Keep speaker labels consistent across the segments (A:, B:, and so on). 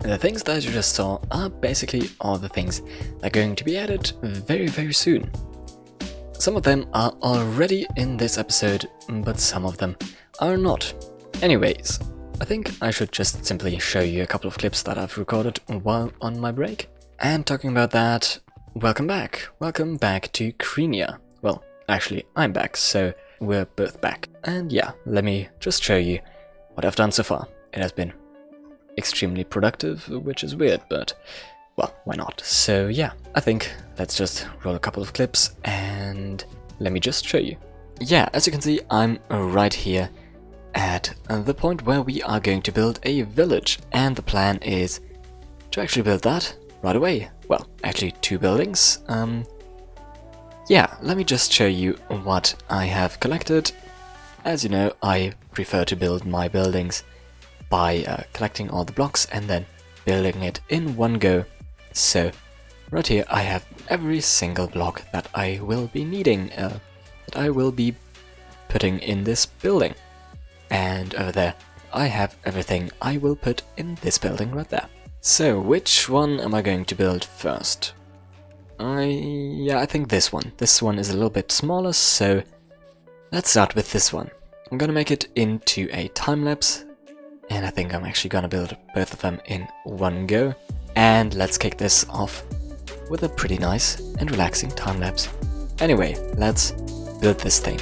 A: the things that you just saw are basically all the things that are going to be added very soon. Some of them are already in this episode, but some of them are not. Anyways, I think I should just simply show you a couple of clips that I've recorded while on my break. And talking about that, welcome back. Welcome back to Krenia. Well, actually, I'm back, so we're both back. And yeah, let me just show you what I've done so far. It has been extremely productive, which is weird, but well, why not? So yeah, I think let's just roll a couple of clips and let me just show you. Yeah, as you can see, I'm right here at the point where we are going to build a village, and the plan is to actually build that right away. Well, actually 2 buildings. Yeah, let me just show you what I have collected. As you know, I prefer to build my buildings by collecting all the blocks and then building it in one go. So right here I have every single block that I will be needing, that I will be putting in this building. And over there I have everything I will put in this building right there. So which one am I going to build first? I think this one. This one is a little bit smaller, so let's start with this one. I'm gonna make it into a time-lapse, and I think I'm actually gonna build both of them in one go. And let's kick this off with a pretty nice and relaxing time-lapse. Anyway, let's build this thing.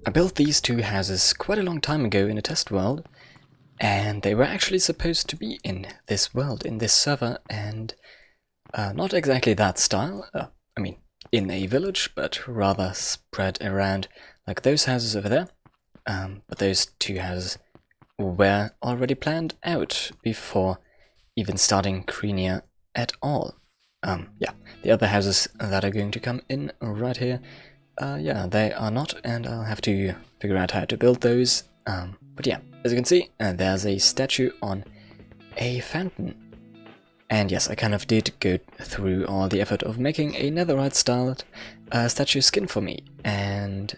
A: I built these two houses quite a long time ago in a test world, and they were actually supposed to be in this world, in this server, and not exactly that style. I mean, in a village, but rather spread around like those houses over there. But those two houses were already planned out before even starting Krenia at all. Yeah, the other houses that are going to come in right here, yeah, they are not, and I'll have to figure out how to build those. But yeah, as you can see, there's a statue on a fountain. And yes, I kind of did go through all the effort of making a netherite-styled statue skin for me, and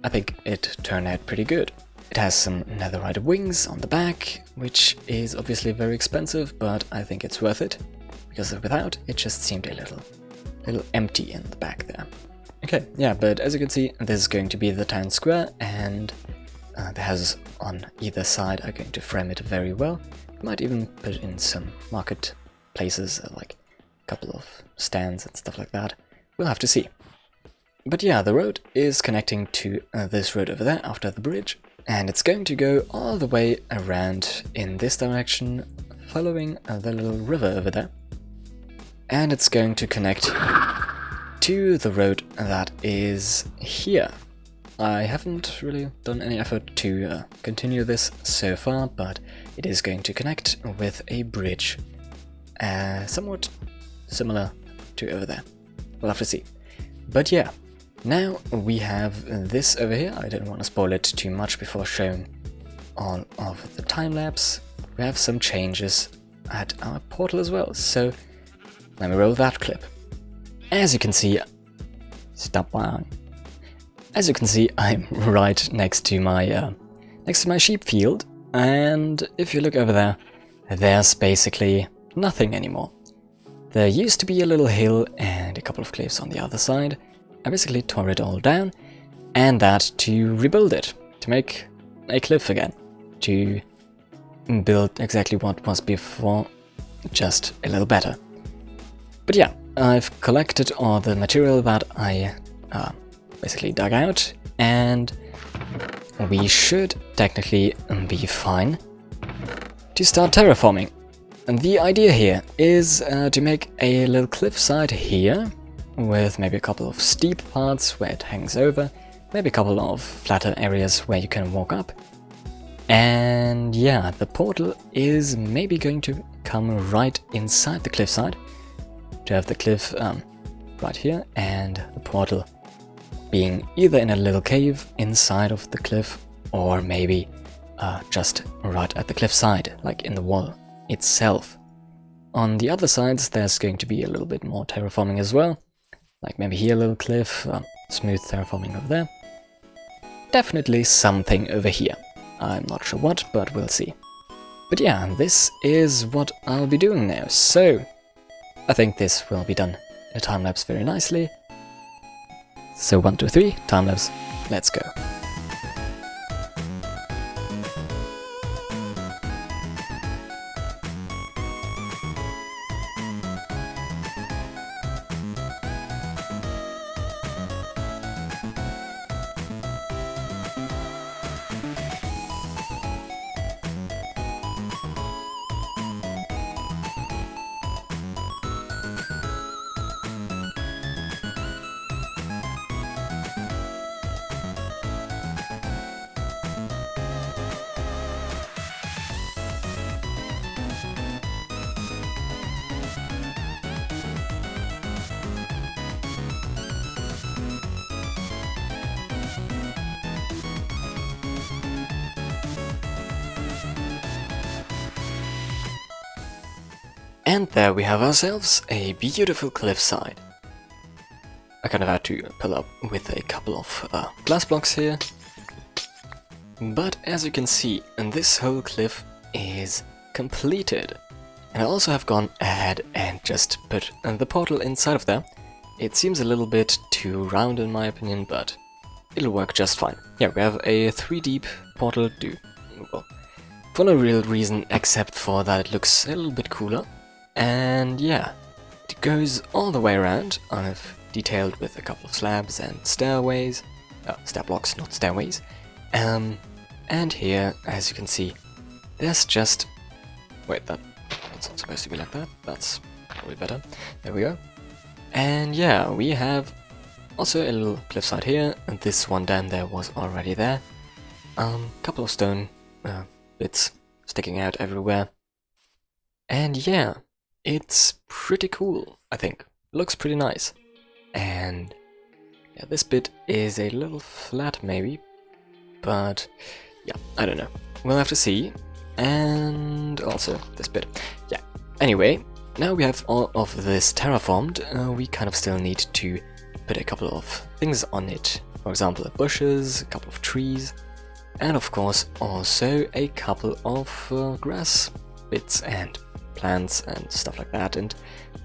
A: I think it turned out pretty good. It has some netherite wings on the back, which is obviously very expensive, but I think it's worth it, because without, it just seemed a little empty in the back there. Okay, yeah, but as you can see, this is going to be the town square, and the houses on either side are going to frame it very well. You might even put in some market places, like a couple of stands and stuff like that. We'll have to see. But yeah, the road is connecting to this road over there after the bridge, and it's going to go all the way around in this direction, following the little river over there. And it's going to connect to the road that is here. I haven't really done any effort to continue this so far, but it is going to connect with a bridge. Somewhat similar to over there. We'll have to see. But yeah, now we have this over here. I didn't want to spoil it too much before showing all of the time-lapse. We have some changes at our portal as well, so let me roll that clip. As you can see, As you can see, I'm right next to my sheep field, and if you look over there, there's basically nothing anymore. There used to be a little hill and a couple of cliffs on the other side. I basically tore it all down, and that to rebuild it, to make a cliff again, to build exactly what was before, just a little better. But yeah, I've collected all the material that I basically dug out, and we should technically be fine to start terraforming. And the idea here is to make a little cliffside here, with maybe a couple of steep parts where it hangs over, maybe a couple of flatter areas where you can walk up. And yeah, the portal is maybe going to come right inside the cliffside, to have the cliff right here, and the portal being either in a little cave inside of the cliff, or maybe just right at the cliffside, like in the wall itself. On the other sides, there's going to be a little bit more terraforming as well, like maybe here a little cliff, smooth terraforming over there. Definitely something over here. I'm not sure what, but we'll see. But yeah, this is what I'll be doing now, so I think this will be done in a time-lapse very nicely. So 1, 2, 3, time-lapse, let's go. And there we have ourselves a beautiful cliffside. I kind of had to pull up with a couple of glass blocks here. But as you can see, this whole cliff is completed. And I also have gone ahead and just put the portal inside of there. It seems a little bit too round in my opinion, but it'll work just fine. Yeah, we have a 3-deep portal, well, for no real reason except for that it looks a little bit cooler. And yeah, it goes all the way around. I've detailed with a couple of slabs and stairways. stair blocks, not stairways. And here, as you can see, there's just... Wait, that's not supposed to be like that. That's probably better. There we go. And yeah, we have also a little cliffside here, and this one down there was already there. Couple of stone bits sticking out everywhere. And yeah, it's pretty cool, I think. Looks pretty nice. And yeah, this bit is a little flat maybe, but yeah, I don't know. We'll have to see. And also this bit. Yeah, anyway, now we have all of this terraformed, we kind of still need to put a couple of things on it. For example, bushes, a couple of trees, and of course also a couple of grass bits and plants and stuff like that, and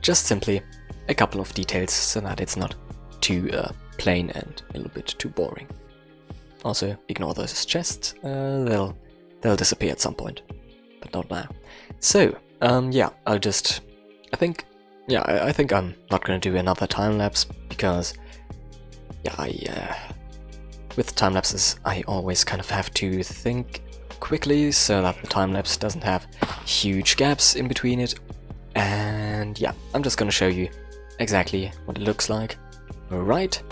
A: just simply a couple of details so that it's not too plain and a little bit too boring. Also, ignore those chests, they'll disappear at some point, but not now. So, yeah, I think I'm not gonna do another time lapse because, yeah, with time lapses I always kind of have to think quickly so that the time lapse doesn't have huge gaps in between it. And yeah, I'm just gonna show you exactly what it looks like right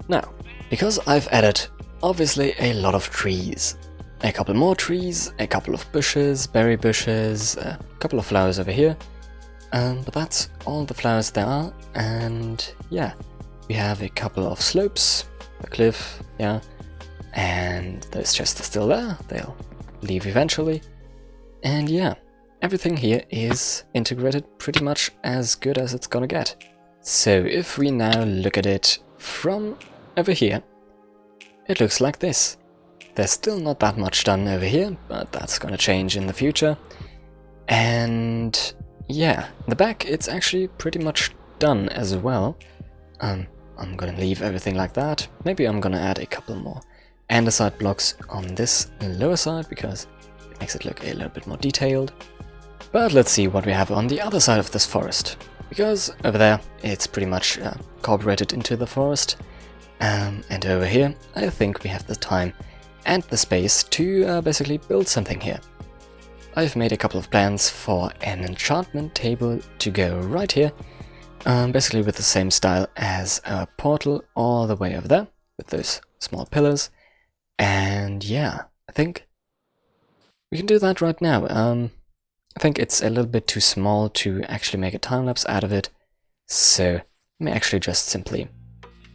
A: now. Because I've added obviously a lot of trees. A couple more trees, a couple of bushes, berry bushes, a couple of flowers over here. But that's all the flowers there are, and yeah, we have a couple of slopes, a cliff, yeah, and those chests are still there, they'll leave eventually. And yeah, everything here is integrated pretty much as good as it's gonna get. So if we now look at it from over here, it looks like this. There's still not that much done over here, but that's gonna change in the future. And yeah, the back, it's actually pretty much done as well. I'm gonna leave everything like that. Maybe I'm gonna add a couple more andesite blocks on this lower side because it makes it look a little bit more detailed. But let's see what we have on the other side of this forest, because over there it's pretty much incorporated into the forest. And over here I think we have the time and the space to basically build something here. I've made a couple of plans for an enchantment table to go right here, basically with the same style as a portal all the way over there, with those small pillars. And yeah, I think we can do that right now. I think it's a little bit too small to actually make a time-lapse out of it, so let me actually just simply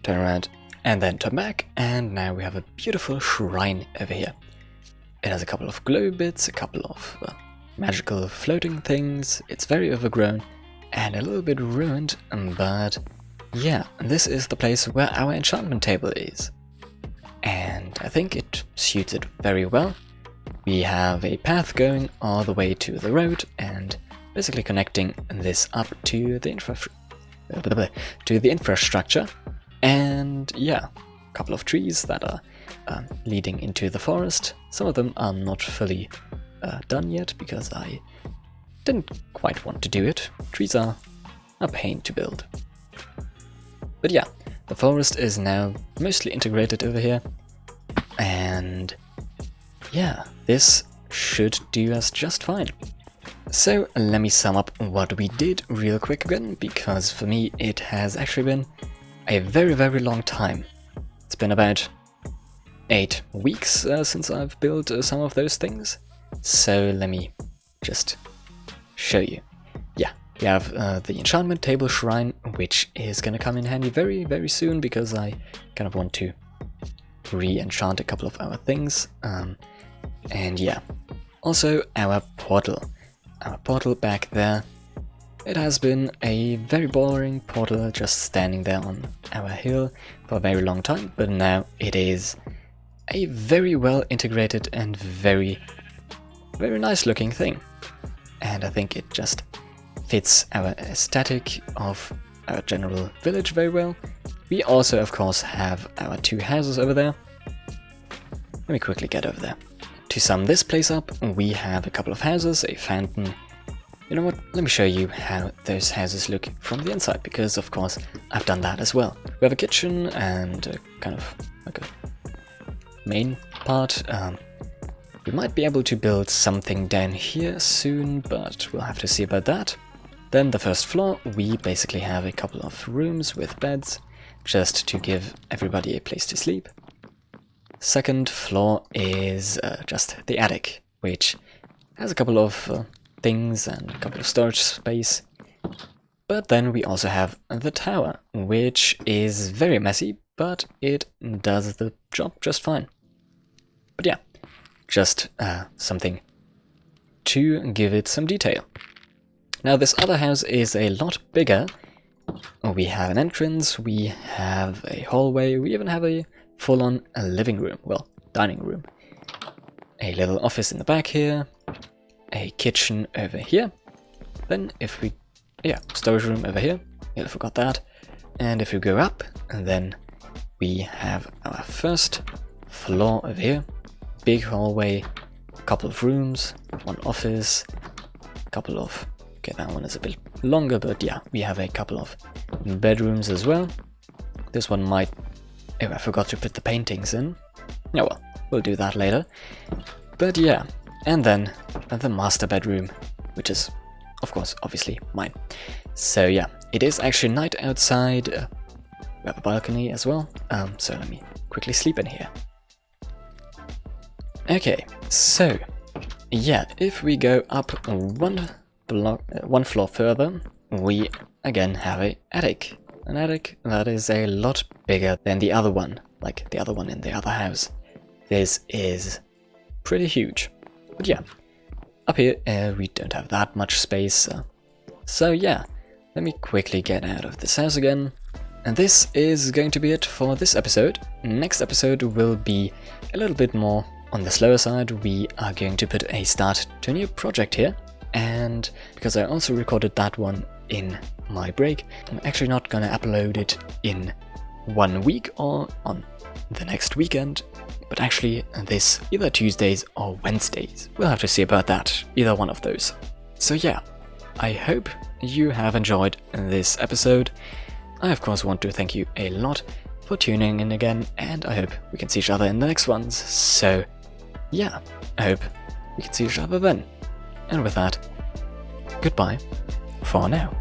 A: turn around and then turn back, and now we have a beautiful shrine over here. It has a couple of glow bits, a couple of magical floating things. It's very overgrown and a little bit ruined, but yeah, this is the place where our enchantment table is. And I think it suits it very well. We have a path going all the way to the road and basically connecting this up to the infrastructure. And yeah, a couple of trees that are leading into the forest. Some of them are not fully done yet because I didn't quite want to do it. Trees are a pain to build. But yeah, the forest is now mostly integrated over here. And yeah, this should do us just fine. So let me sum up what we did real quick again, because for me it has actually been a very, very long time. It's been about 8 weeks since I've built some of those things. So let me just show you. Yeah, we have the enchantment table shrine, which is gonna come in handy very, very soon because I kind of want to re-enchant a couple of our things. And yeah, also our portal. Our portal back there. It has been a very boring portal just standing there on our hill for a very long time, but now it is a very well integrated and very, very nice looking thing. And I think it just fits our aesthetic of our general village very well. We also, of course, have our 2 houses over there. Let me quickly get over there. To sum this place up, we have a couple of houses, a fountain. You know what, let me show you how those houses look from the inside, because of course I've done that as well. We have a kitchen and kind of like a main part. We might be able to build something down here soon, but we'll have to see about that. Then the first floor, we basically have a couple of rooms with beds, just to give everybody a place to sleep. Second floor is just the attic, which has a couple of things and a couple of storage space. But then we also have the tower, which is very messy, but it does the job just fine. But yeah, just something to give it some detail. Now this other house is a lot bigger. We have an entrance, we have a hallway, we even have a full-on living room, well, dining room. A little office in the back here, a kitchen over here. Then if we, storage room over here, I forgot that. And if we go up, then we have our first floor over here. Big hallway, a couple of rooms, one office, a couple of... Okay, that one is a bit longer, but yeah, we have a couple of bedrooms as well. This one might... Oh, I forgot to put the paintings in. Oh well, we'll do that later. But yeah, and then the master bedroom, which is, of course, obviously mine. So yeah, it is actually night outside. We have a balcony as well, so let me quickly sleep in here. Okay, so yeah, if we go up one floor further, we again have an attic. An attic that is a lot bigger than the other one, like the other one in the other house. This is pretty huge. But yeah, up here we don't have that much space. So yeah, let me quickly get out of this house again. And this is going to be it for this episode. Next episode will be a little bit more on the slower side. We are going to put a start to a new project here. And because I also recorded that one in my break, I'm actually not gonna upload it in 1 week or on the next weekend, but actually this either Tuesdays or Wednesdays. We'll have to see about that, either one of those. So yeah, I hope you have enjoyed this episode. I of course want to thank you a lot for tuning in again, and I hope we can see each other in the next ones. So yeah, I hope we can see each other then. And with that, goodbye for now.